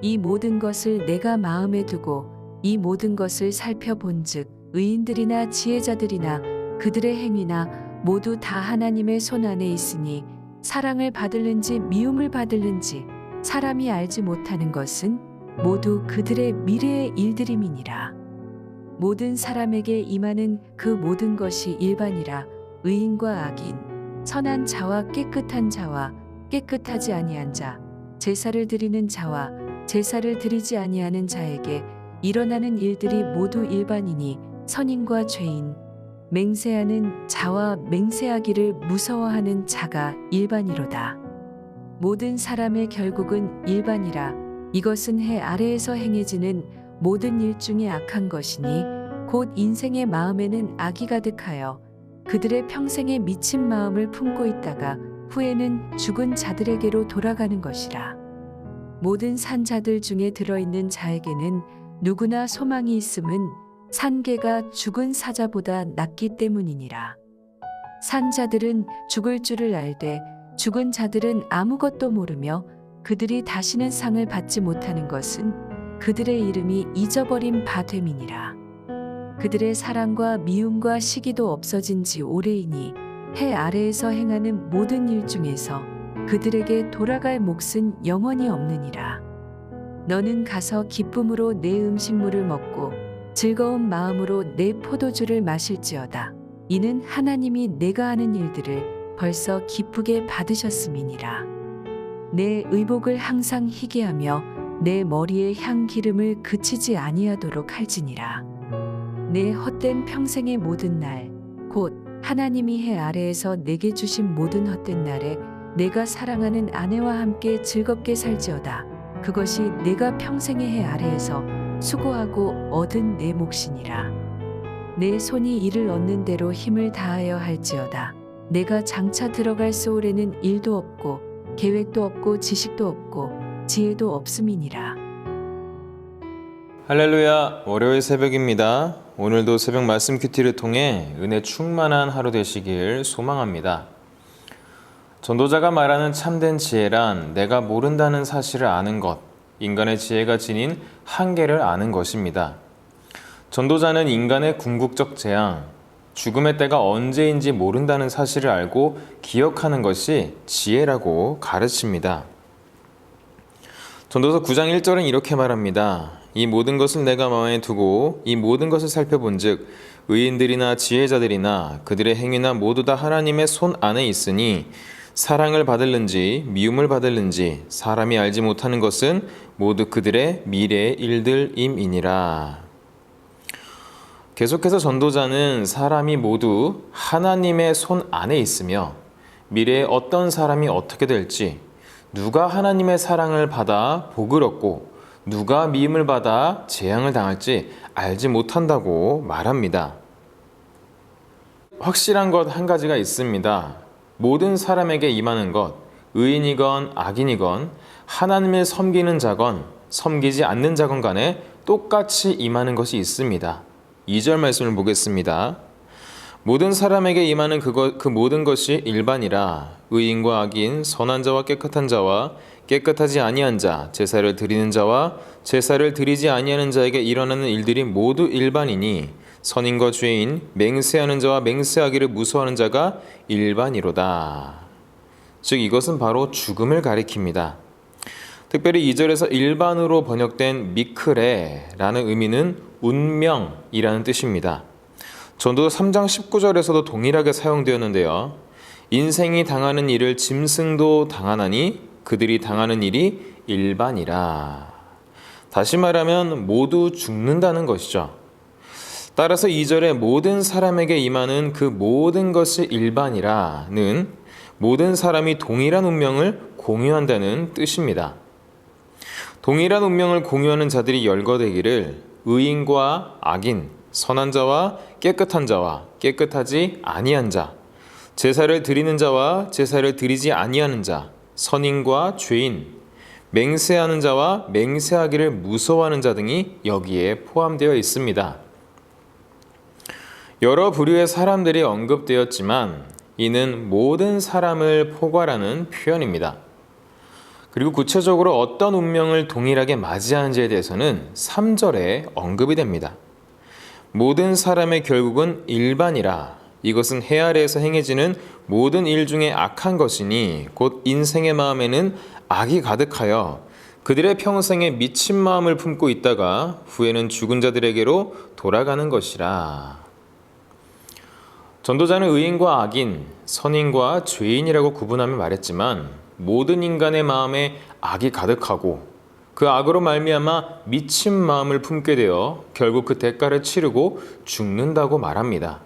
이 모든 것을 내가 마음에 두고 이 모든 것을 살펴본즉 의인들이나 지혜자들이나 그들의 행위나 모두 다 하나님의 손 안에 있으니 사랑을 받을는지 미움을 받을는지 사람이 알지 못하는 것은 모두 그들의 미래의 일들임이니라. 모든 사람에게 임하는 그 모든 것이 일반이라. 의인과 악인, 선한 자와 깨끗한 자와 깨끗하지 아니한 자, 제사를 드리는 자와 제사를 드리지 아니하는 자에게 일어나는 일들이 모두 일반이니 선인과 죄인, 맹세하는 자와 맹세하기를 무서워하는 자가 일반이로다. 모든 사람의 결국은 일반이라. 이것은 해 아래에서 행해지는 모든 일 중에 악한 것이니 곧 인생의 마음에는 악이 가득하여 그들의 평생에 미친 마음을 품고 있다가 후에는 죽은 자들에게로 돌아가는 것이라. 모든 산자들 중에 들어있는 자에게는 누구나 소망이 있음은 산개가 죽은 사자보다 낫기 때문이니라. 산자들은 죽을 줄을 알되 죽은 자들은 아무것도 모르며 그들이 다시는 상을 받지 못하는 것은 그들의 이름이 잊어버린 바 됨이니라. 그들의 사랑과 미움과 시기도 없어진 지 오래이니 해 아래에서 행하는 모든 일 중에서 그들에게 돌아갈 몫은 영원히 없느니라. 너는 가서 기쁨으로 내 음식물을 먹고 즐거운 마음으로 내 포도주를 마실지어다. 이는 하나님이 내가 하는 일들을 벌써 기쁘게 받으셨음이니라. 내 의복을 항상 희게 하며 내 머리에 향 기름을 그치지 아니하도록 할지니라. 내 헛된 평생의 모든 날, 곧 하나님이 해 아래에서 내게 주신 모든 헛된 날에 내가 사랑하는 아내와 함께 즐겁게 살지어다. 그것이 내가 평생의 해 아래에서 수고하고 얻은 내 몫이니라. 내 손이 이를 얻는 대로 힘을 다하여 할지어다. 내가 장차 들어갈 소울에는 일도 없고 계획도 없고 지식도 없고 지혜도 없음이니라. 할렐루야, 월요일 새벽입니다. 오늘도 새벽 말씀 큐티를 통해 은혜 충만한 하루 되시길 소망합니다. 전도자가 말하는 참된 지혜란 내가 모른다는 사실을 아는 것, 인간의 지혜가 지닌 한계를 아는 것입니다. 전도자는 인간의 궁극적 재앙, 죽음의 때가 언제인지 모른다는 사실을 알고 기억하는 것이 지혜라고 가르칩니다. 전도서 9장 1절은 이렇게 말합니다. 이 모든 것을 내가 마음에 두고 이 모든 것을 살펴본즉 의인들이나 지혜자들이나 그들의 행위나 모두 다 하나님의 손 안에 있으니 사랑을 받을는지 미움을 받을는지 사람이 알지 못하는 것은 모두 그들의 미래의 일들임이니라. 계속해서 전도자는 사람이 모두 하나님의 손 안에 있으며 미래에 어떤 사람이 어떻게 될지, 누가 하나님의 사랑을 받아 복을 얻고 누가 미움을 받아 재앙을 당할지 알지 못한다고 말합니다. 확실한 것 한 가지가 있습니다. 모든 사람에게 임하는 것, 의인이건 악인이건 하나님을 섬기는 자건 섬기지 않는 자건 간에 똑같이 임하는 것이 있습니다. 2절 말씀을 보겠습니다. 모든 사람에게 임하는 그 모든 것이 일반이라. 의인과 악인, 선한 자와 깨끗한 자와 깨끗하지 아니한 자, 제사를 드리는 자와 제사를 드리지 아니하는 자에게 일어나는 일들이 모두 일반이니 선인과 죄인, 맹세하는 자와 맹세하기를 무서워하는 자가 일반이로다. 즉 이것은 바로 죽음을 가리킵니다. 특별히 2절에서 일반으로 번역된 미크레라는 의미는 운명이라는 뜻입니다. 전도서 3장 19절에서도 동일하게 사용되었는데요. 인생이 당하는 일을 짐승도 당하나니 그들이 당하는 일이 일반이라. 다시 말하면 모두 죽는다는 것이죠. 따라서 2절에 모든 사람에게 임하는 그 모든 것이 일반이라는 모든 사람이 동일한 운명을 공유한다는 뜻입니다. 동일한 운명을 공유하는 자들이 열거되기를 의인과 악인, 선한 자와 깨끗한 자와 깨끗하지 아니한 자, 제사를 드리는 자와 제사를 드리지 아니하는 자, 선인과 죄인, 맹세하는 자와 맹세하기를 무서워하는 자 등이 여기에 포함되어 있습니다. 여러 부류의 사람들이 언급되었지만 이는 모든 사람을 포괄하는 표현입니다. 그리고 구체적으로 어떤 운명을 동일하게 맞이하는지에 대해서는 3절에 언급이 됩니다. 모든 사람의 결국은 일반이라. 이것은 해 아래에서 행해지는 모든 일 중에 악한 것이니 곧 인생의 마음에는 악이 가득하여 그들의 평생에 미친 마음을 품고 있다가 후에는 죽은 자들에게로 돌아가는 것이라. 전도자는 의인과 악인, 선인과 죄인이라고 구분하며 말했지만 모든 인간의 마음에 악이 가득하고 그 악으로 말미암아 미친 마음을 품게 되어 결국 그 대가를 치르고 죽는다고 말합니다.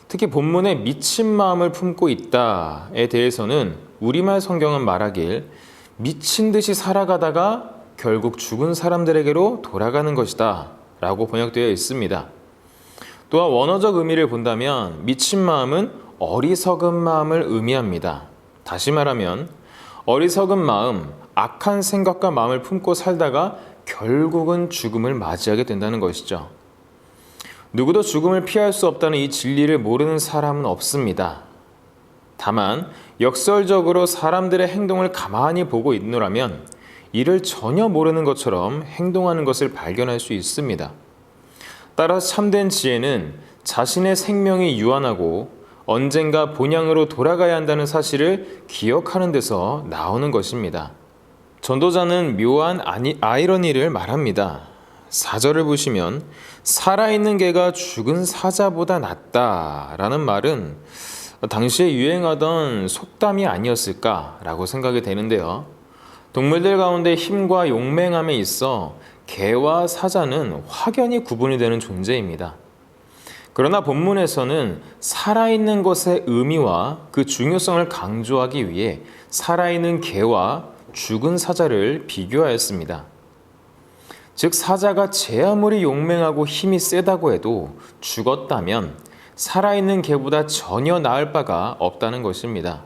특히 본문에 미친 마음을 품고 있다에 대해서는 우리말 성경은 말하길 미친 듯이 살아가다가 결국 죽은 사람들에게로 돌아가는 것이다 라고 번역되어 있습니다. 또한 원어적 의미를 본다면 미친 마음은 어리석은 마음을 의미합니다. 다시 말하면 어리석은 마음, 악한 생각과 마음을 품고 살다가 결국은 죽음을 맞이하게 된다는 것이죠. 누구도 죽음을 피할 수 없다는 이 진리를 모르는 사람은 없습니다. 다만 역설적으로 사람들의 행동을 가만히 보고 있노라면 이를 전혀 모르는 것처럼 행동하는 것을 발견할 수 있습니다. 따라서 참된 지혜는 자신의 생명이 유한하고 언젠가 본향으로 돌아가야 한다는 사실을 기억하는 데서 나오는 것입니다. 전도자는 묘한 아이러니를 말합니다. 4절을 보시면 살아있는 개가 죽은 사자보다 낫다라는 말은 당시에 유행하던 속담이 아니었을까라고 생각이 되는데요. 동물들 가운데 힘과 용맹함에 있어 개와 사자는 확연히 구분이 되는 존재입니다. 그러나 본문에서는 살아있는 것의 의미와 그 중요성을 강조하기 위해 살아있는 개와 죽은 사자를 비교하였습니다. 즉 사자가 제 아무리 용맹하고 힘이 세다고 해도 죽었다면 살아있는 개보다 전혀 나을 바가 없다는 것입니다.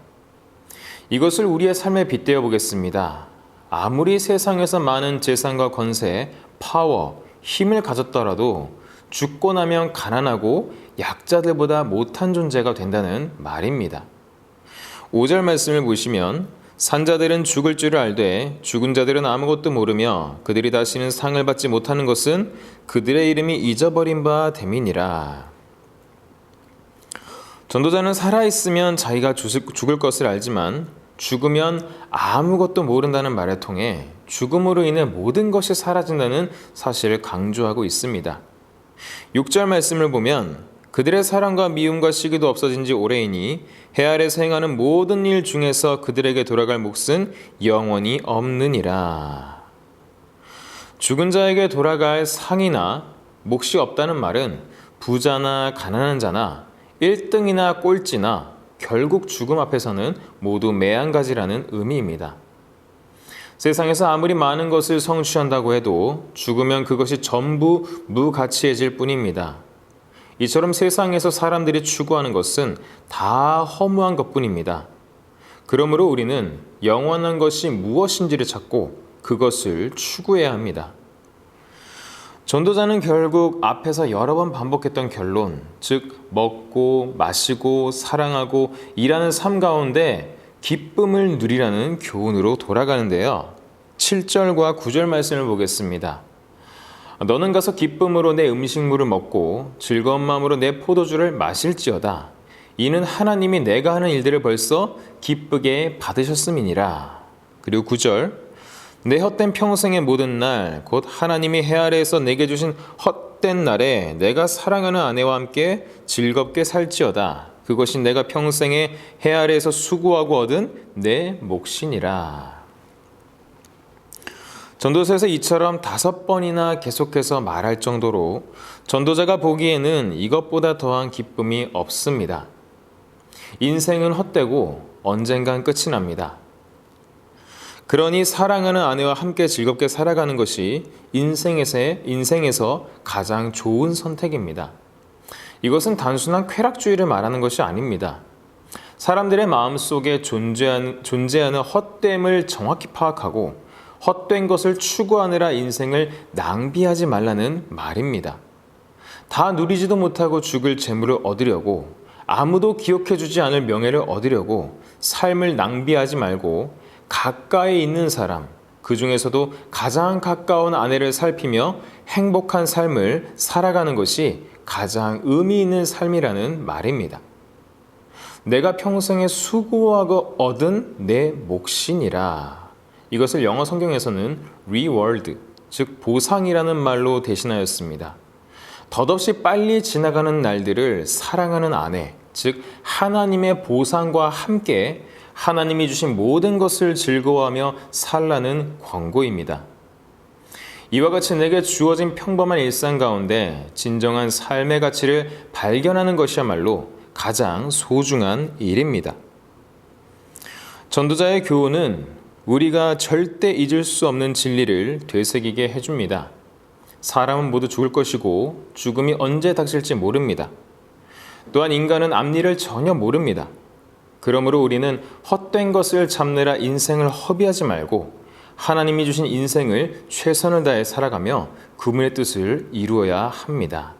이것을 우리의 삶에 빗대어 보겠습니다. 아무리 세상에서 많은 재산과 권세, 파워, 힘을 가졌더라도 죽고 나면 가난하고 약자들보다 못한 존재가 된다는 말입니다. 5절 말씀을 보시면 산자들은 죽을 줄을 알되 죽은 자들은 아무것도 모르며 그들이 다시는 상을 받지 못하는 것은 그들의 이름이 잊어버린 바 됨이니라. 전도자는 살아있으면 자기가 죽을 것을 알지만 죽으면 아무것도 모른다는 말을 통해 죽음으로 인해 모든 것이 사라진다는 사실을 강조하고 있습니다. 6절 말씀을 보면 그들의 사랑과 미움과 시기도 없어진 지 오래이니 해 아래에서 행하는 모든 일 중에서 그들에게 돌아갈 몫은 영원히 없느니라. 죽은 자에게 돌아갈 상이나 몫이 없다는 말은 부자나 가난한 자나 1등이나 꼴찌나 결국 죽음 앞에서는 모두 매한가지라는 의미입니다. 세상에서 아무리 많은 것을 성취한다고 해도 죽으면 그것이 전부 무가치해질 뿐입니다. 이처럼 세상에서 사람들이 추구하는 것은 다 허무한 것뿐입니다. 그러므로 우리는 영원한 것이 무엇인지를 찾고 그것을 추구해야 합니다. 전도자는 결국 앞에서 여러 번 반복했던 결론, 즉 먹고 마시고 사랑하고 일하는 삶 가운데 기쁨을 누리라는 교훈으로 돌아가는데요. 7절과 9절 말씀을 보겠습니다. 너는 가서 기쁨으로 내 음식물을 먹고 즐거운 마음으로 내 포도주를 마실지어다. 이는 하나님이 내가 하는 일들을 벌써 기쁘게 받으셨음이니라. 그리고 9절 내 헛된 평생의 모든 날 곧 하나님이 해 아래에서 내게 주신 헛된 날에 내가 사랑하는 아내와 함께 즐겁게 살지어다. 그것이 내가 평생에 해 아래에서 수고하고 얻은 내 몫이니라. 전도서에서 이처럼 5번이나 계속해서 말할 정도로 전도자가 보기에는 이것보다 더한 기쁨이 없습니다. 인생은 헛되고 언젠간 끝이 납니다. 그러니 사랑하는 아내와 함께 즐겁게 살아가는 것이 인생에서 가장 좋은 선택입니다. 이것은 단순한 쾌락주의를 말하는 것이 아닙니다. 사람들의 마음속에 존재하는 헛됨을 정확히 파악하고 헛된 것을 추구하느라 인생을 낭비하지 말라는 말입니다. 다 누리지도 못하고 죽을 재물을 얻으려고 아무도 기억해주지 않을 명예를 얻으려고 삶을 낭비하지 말고 가까이 있는 사람, 그 중에서도 가장 가까운 아내를 살피며 행복한 삶을 살아가는 것이 가장 의미 있는 삶이라는 말입니다. 내가 평생에 수고하고 얻은 내 몫이니라. 이것을 영어 성경에서는 reward, 즉 보상이라는 말로 대신하였습니다. 덧없이 빨리 지나가는 날들을 사랑하는 아내, 즉 하나님의 보상과 함께 하나님이 주신 모든 것을 즐거워하며 살라는 권고입니다. 이와 같이 내게 주어진 평범한 일상 가운데 진정한 삶의 가치를 발견하는 것이야말로 가장 소중한 일입니다. 전도자의 교훈은 우리가 절대 잊을 수 없는 진리를 되새기게 해줍니다. 사람은 모두 죽을 것이고 죽음이 언제 닥칠지 모릅니다. 또한 인간은 앞일을 전혀 모릅니다. 그러므로 우리는 헛된 것을 잡느라 인생을 허비하지 말고 하나님이 주신 인생을 최선을 다해 살아가며 그분의 뜻을 이루어야 합니다.